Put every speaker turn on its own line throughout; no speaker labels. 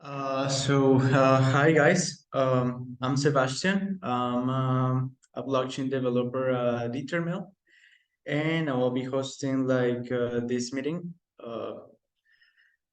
Hi guys. I'm Sebastian. I'm a blockchain developer at EtherMail, and I will be hosting this meeting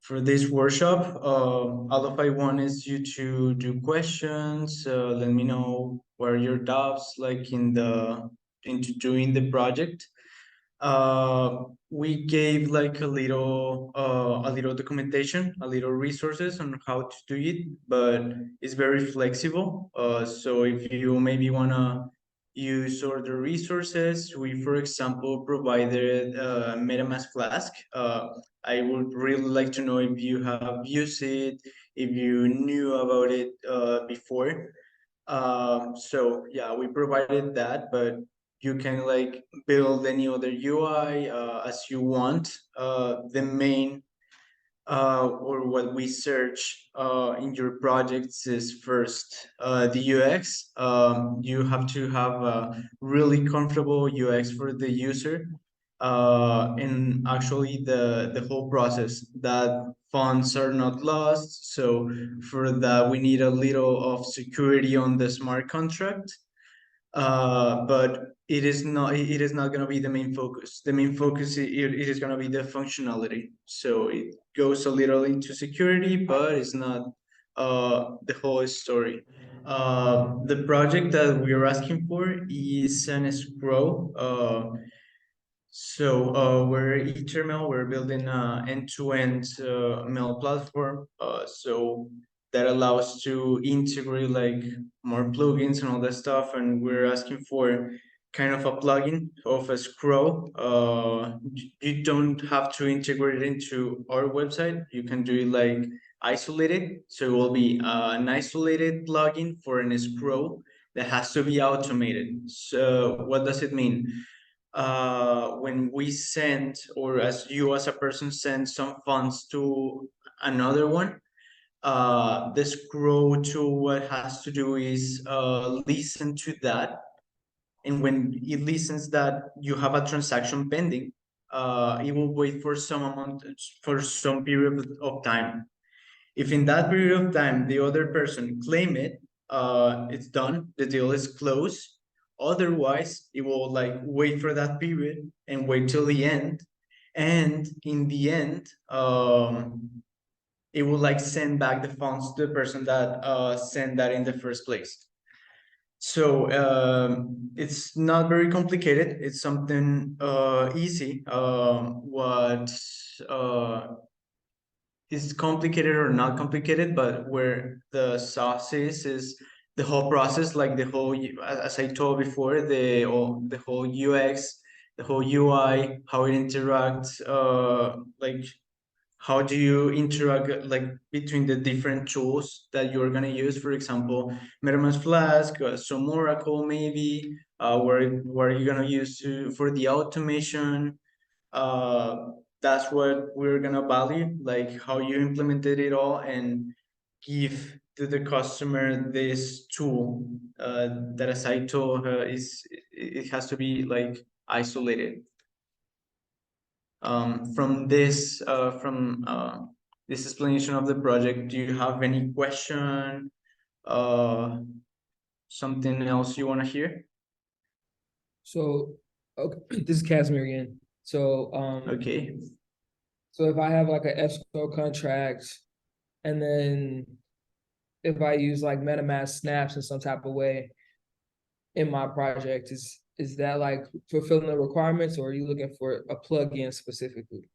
for this workshop. All of I want is you to do questions. Let me know what are your doubts into doing the project. We gave like a little documentation, a little resources on how to do it, but it's very flexible. So if you maybe wanna use other resources, we for example provided MetaMask Flask. I would really like to know if you have used it, if you knew about it before. So yeah, we provided that, but you can like build any other UI as you want. The main or what we search in your projects is first the UX. You have to have a really comfortable UX for the user, and actually the whole process that funds are not lost. So for that, we need a little of security on the smart contract, but it is not going to be the main focus. The main focus it is going to be the functionality. So it goes a little into security, but it's not the whole story. The project that we are asking for is an escrow. We're EtherMail. We're building an end-to-end mail platform. So that allows to integrate like more plugins and all that stuff. And we're asking for kind of a plugin of a scroll. You don't have to integrate it into our website. You can do it like isolated. So it will be an isolated plugin for an scroll that has to be automated. So what does it mean? When we send, or as you as a person send some funds to another one, the scroll tool what has to do is listen to that, and when it listens that you have a transaction pending, it will wait for some amount, for some period of time. If in that period of time the other person claim it, it's done, the deal is closed. Otherwise, it will like wait for that period and wait till the end. And in the end, it will like send back the funds to the person that sent that in the first place. So it's not very complicated. It's something easy. What is complicated or not complicated, but where the sauce is the whole process, like the whole, as I told before, the whole UX, the whole UI, how it interacts, like how do you interact like between the different tools that you're gonna use? For example, MetaMask Flask, some Oracle maybe. Where are you gonna use to for the automation? uh, that's what we're gonna value, like how you implemented it all and give to the customer this tool that, as I told her, is it has to be like isolated. From this explanation of the project, do you have any question? Uh, Something else you want to hear?
So, okay, this is Casimir again. So,
Okay.
so if I have like an escrow contract, and then if I use like MetaMask snaps in some type of way in my project, is that like fulfilling the requirements, or are you looking for a plugin specifically?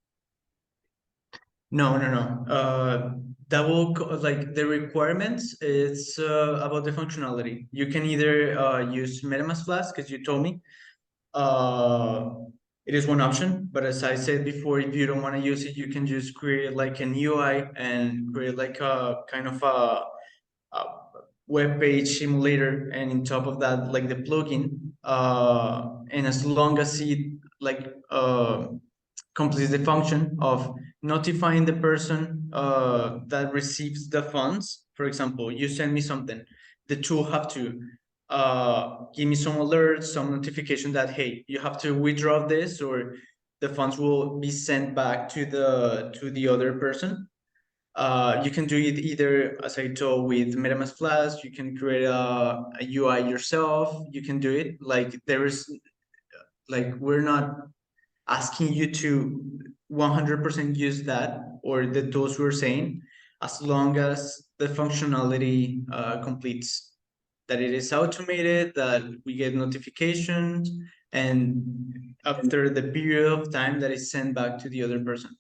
No, no, no. That will like the requirements. It's about the functionality. You can either use MetaMask Flask, as you told me. Uh, it is one option, but as I said before, if you don't want to use it, you can just create like an UI and create like a kind of a web page simulator, and in top of that, like the plugin. And as long as it like completes the function of notifying the person that receives the funds. For example, you send me something, the tool have to give me some alerts, some notification that, hey, you have to withdraw this, or the funds will be sent back to the other person. You can do it either, as I told, with MetaMask Flask. You can create a UI yourself. You can do it like we're not asking you to 100% use that or the tools we're saying, as long as the functionality completes, that it is automated, that we get notifications, and after the period of time that is sent back to the other person.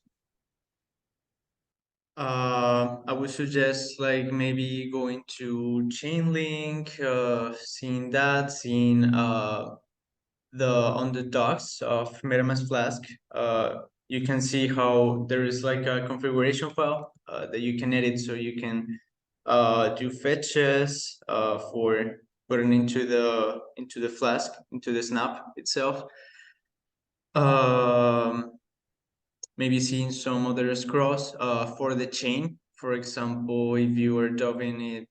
I would suggest like maybe going to Chainlink, seeing the on the docs of MetaMask Flask. You can see how there is like a configuration file that you can edit, so you can do fetches for putting into the Flask, into the Snap itself. Maybe seeing some other scrolls for the chain. For example, if you are doing it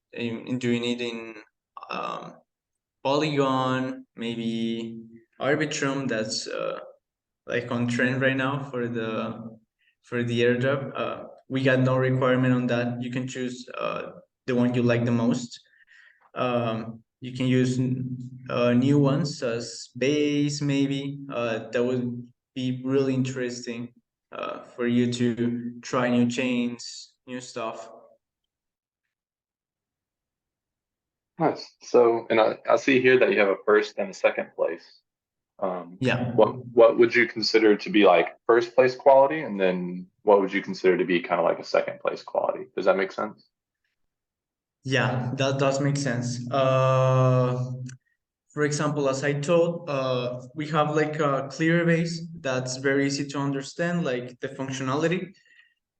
doing it in Polygon, maybe Arbitrum, that's like on trend right now for the airdrop. We got no requirement on that. You can choose the one you like the most. You can use new ones as base, maybe. That would be really interesting for you to try new chains, new stuff.
Nice. So, and I see here that you have a first and a second place.
Yeah.
What would you consider to be like first place quality, and then what would you consider to be kind of like a second place quality? Does that make sense?
Yeah, that does make sense. For example, as I told, we have like a clear base that's very easy to understand, like the functionality.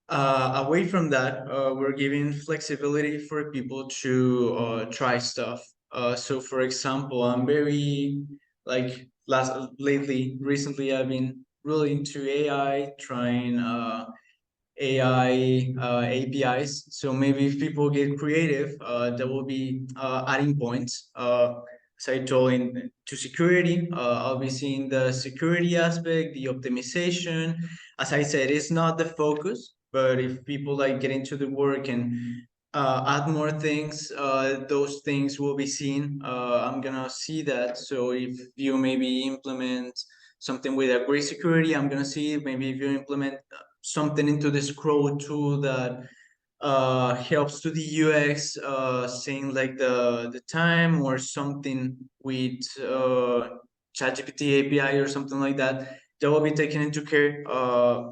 Away from that, we're giving flexibility for people to try stuff. So, for example, I'm very like recently, I've been really into AI, trying AI APIs. So maybe if people get creative, there will be adding points. As I told to security, I'll be seeing the security aspect, the optimization. As I said, it's not the focus, but if people like get into the work and add more things, those things will be seen. I'm gonna see that. So if you maybe implement something with a great security, I'm gonna see it. Maybe if you implement something into the scroll tool that helps to the UX, saying like the time or something with ChatGPT API or something like that, that will be taken into care.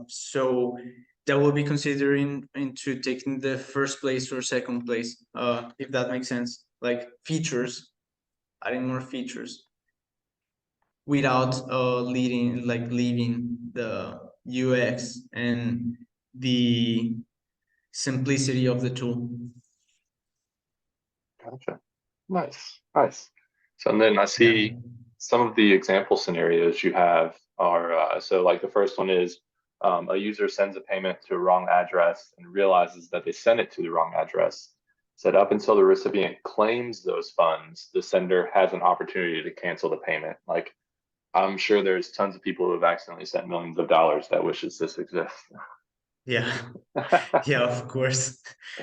So that will be considering into taking the first place or second place, if that makes sense. Like features, adding more features without leaving the UX and the simplicity of the tool.
Gotcha. Nice, nice. So, and then I see some of the example scenarios you have are so like the first one is a user sends a payment to a wrong address and realizes that they sent it to the wrong address. Said up until the recipient claims those funds, the sender has an opportunity to cancel the payment. Like I'm sure there's tons of people who have accidentally sent millions of dollars that wishes this exists.
Yeah, yeah, of course.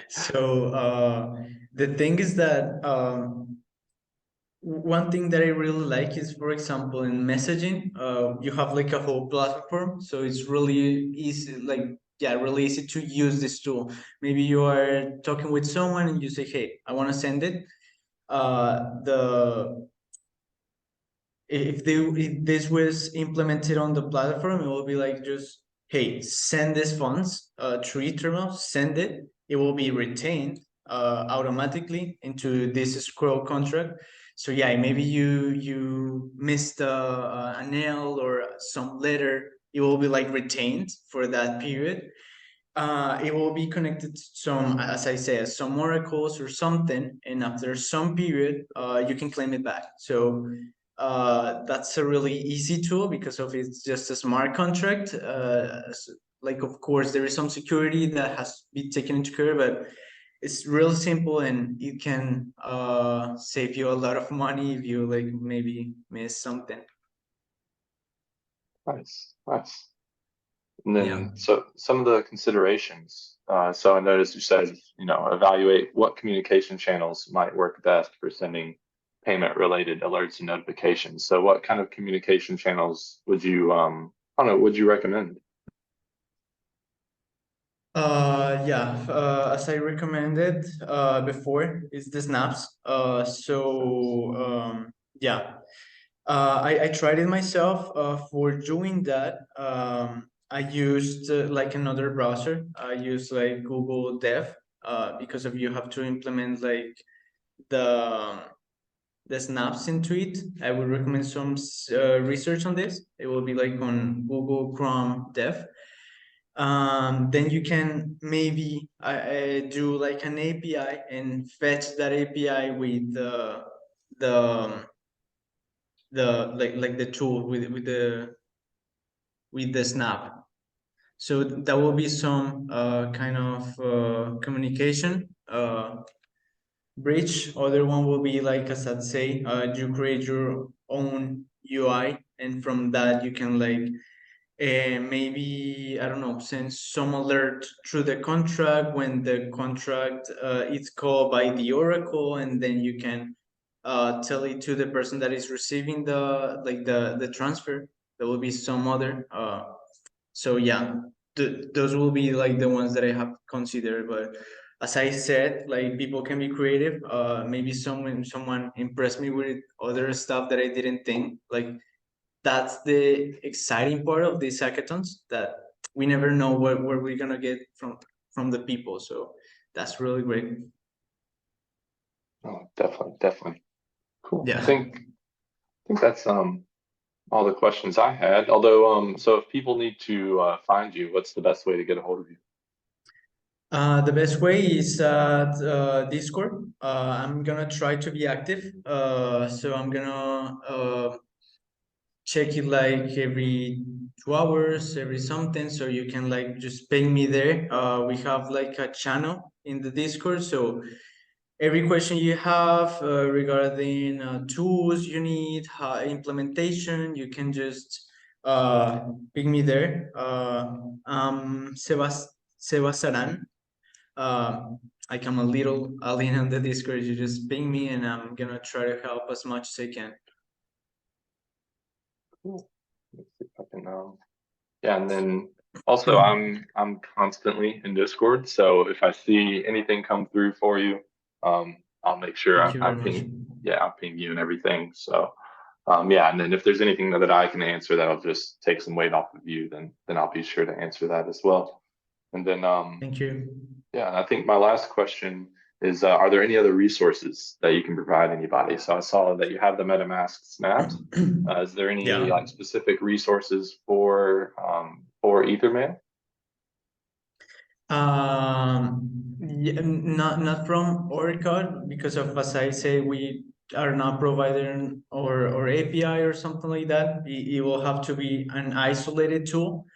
So the thing is that one thing that I really like is, for example, in messaging, you have like a whole platform, so it's really easy, like yeah, really easy to use this tool. Maybe you are talking with someone and you say, "Hey, I want to send it." The if this was implemented on the platform, it will be like just, hey, send these funds through EtherMail, send it. It will be retained automatically into this scroll contract. So yeah, maybe you missed a nail or some letter. It will be like retained for that period. It will be connected to some, as I said, some oracles or something, and after some period, you can claim it back. So that's a really easy tool because of it's just a smart contract. Like of course there is some security that has to be taken into care, but it's real simple and it can save you a lot of money if you like maybe miss something.
Nice, nice. And
Yeah.
then, so some of the considerations So I noticed you said, evaluate what communication channels might work best for sending payment-related alerts and notifications. So what kind of communication channels would you, I don't know, would you recommend?
Yeah, as I recommended before, is the snaps. Yeah, I tried it myself. For doing that, I used like another browser. I used like Google Dev because of you have to implement like the the snaps into it. I would recommend some research on this. It will be like on Google Chrome Dev. Then you can maybe do like an API and fetch that API with the like the tool with the snap. So that will be some kind of communication bridge. Other one will be like, as I say, you create your own UI, and from that you can like maybe, I don't know, send some alert through the contract when the contract is called by the Oracle, and then you can tell it to the person that is receiving the transfer. There will be some other. So yeah, those will be like the ones that I have considered. But as I said, like people can be creative. Maybe someone impressed me with other stuff that I didn't think. Like that's the exciting part of these hackathons, that we never know where we're gonna get from the people. So that's really great.
Oh, definitely, definitely. Cool. I
Yeah.
think that's all the questions I had. Although, so if people need to find you, what's the best way to get a hold of you?
The best way is at Discord. I'm gonna try to be active. So I'm gonna check it like every 2 hours, every something. So you can like just ping me there. We have like a channel in the Discord. So every question you have regarding tools you need, implementation, you can just ping me there. Sebastian. I come a little alien on the Discord. You just ping me, and I'm gonna try to help as much as I can.
Cool. Let's see if I can, yeah, and then also I'm constantly in Discord, so if I see anything come through for you, I'll make sure
Thank you
I
very much.
ping, yeah, I'll ping you and everything. So yeah, and then if there's anything that I can answer that'll just take some weight off of you, then I'll be sure to answer that as well. And then
Thank you.
yeah, and I think my last question is, are there any other resources that you can provide anybody? So I saw that you have the MetaMask Snaps. Is there any
Yeah.
like specific resources for EtherMail?
Yeah, not from Oracle, because of, as I say, we are not providing or API or something like that. It will have to be an isolated tool.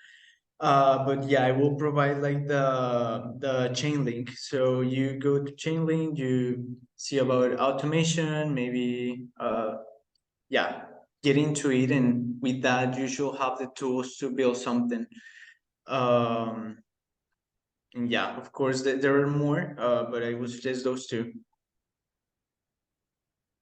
But yeah, I will provide like the chain link. So you go to chain link, you see about automation, maybe yeah, get into it, and with that you should have the tools to build something. Um, and yeah, of course there are more, but I would suggest those two.